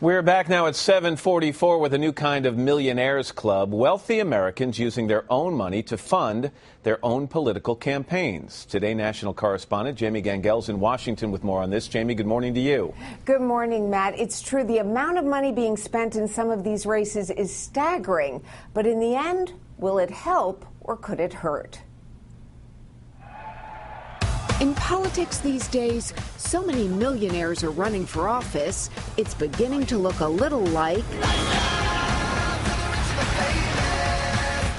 We're back now at 7:44 with a new kind of millionaires club, wealthy Americans using their own money to fund their own political campaigns. Today, national correspondent Jamie Gangel's in Washington with more on this. Jamie, good morning to you. Good morning, Matt. It's true, the amount of money being spent in some of these races is staggering. But in the end, will it help or could it hurt? In politics these days, so many millionaires are running for office, it's beginning to look a little like,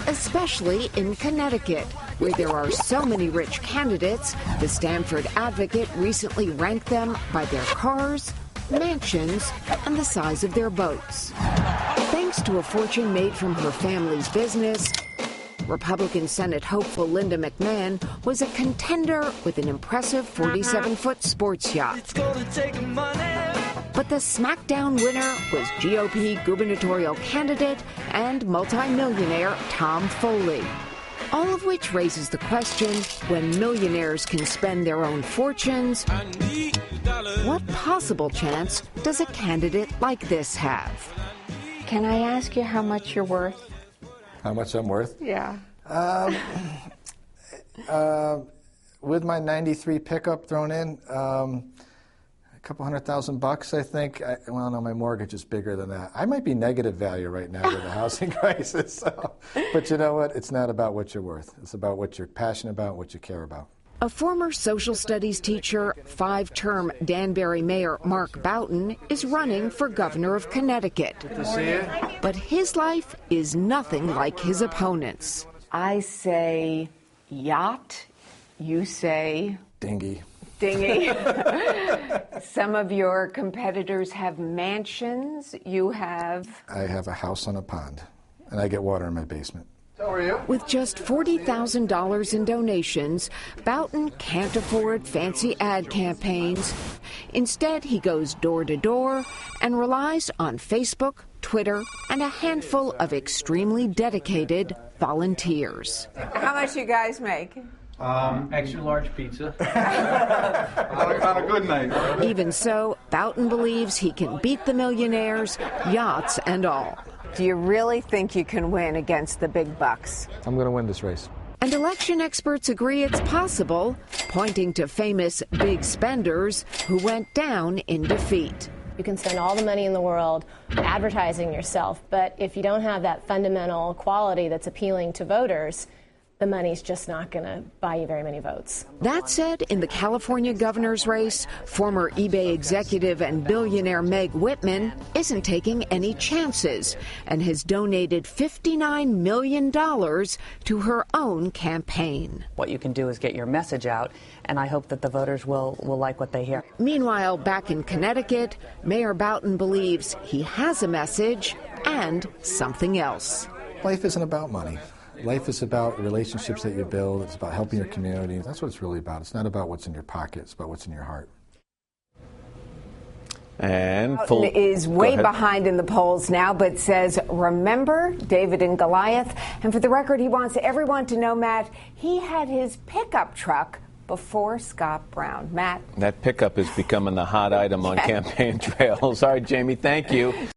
especially in Connecticut, where there are so many rich candidates. The Stanford Advocate recently ranked them by their cars, mansions, and the size of their boats. Thanks to a fortune made from her family's business, Republican Senate hopeful Linda McMahon was a contender with an impressive 47-foot sports yacht. But the smackdown winner was GOP gubernatorial candidate and multimillionaire Tom Foley. All of which raises the question, when millionaires can spend their own fortunes, what possible chance does a candidate like this have? Can I ask you how much you're worth? How much I'm worth? Yeah. With my 93 pickup thrown in, a couple $100,000, I think. Well, no, my mortgage is bigger than that. I might be negative value right now with the housing crisis. So. But you know what? It's not about what you're worth. It's about what you're passionate about, what you care about. A former social studies teacher, 5-term Danbury Mayor Mark Boughton is running for governor of Connecticut. Good to see you. But his life is nothing like his opponents. I say yacht, you say dinghy. Dinghy. Some of your competitors have mansions. You have? I have a house on a pond, and I get water in my basement. How are you? With just $40,000 in donations, Boughton can't afford fancy ad campaigns. Instead, he goes door to door and relies on Facebook, Twitter, and a handful of extremely dedicated volunteers. How much you guys make? Extra large pizza. on a good night. Even so, Boughton believes he can beat the millionaires, yachts and all. Do you really think you can win against the big bucks? I'm going to win this race. And election experts agree it's possible, pointing to famous big spenders who went down in defeat. You can spend all the money in the world advertising yourself, but if you don't have that fundamental quality that's appealing to voters, the money's just not going to buy you very many votes. That said, in the California governor's race, former eBay executive and billionaire Meg Whitman isn't taking any chances and has donated $59 million to her own campaign. What you can do is get your message out, and I hope that the voters will like what they hear. Meanwhile, back in Connecticut, Mayor Boughton believes he has a message and something else. Life isn't about money. Life is about relationships that you build. It's about helping your community. That's what it's really about. It's not about what's in your pocket. It's about what's in your heart. And Boughton is way behind in the polls now, but says, remember David and Goliath? And for the record, he wants everyone to know, Matt, he had his pickup truck before Scott Brown. Matt? That pickup is becoming the hot item on campaign trails. All right, Jamie, thank you.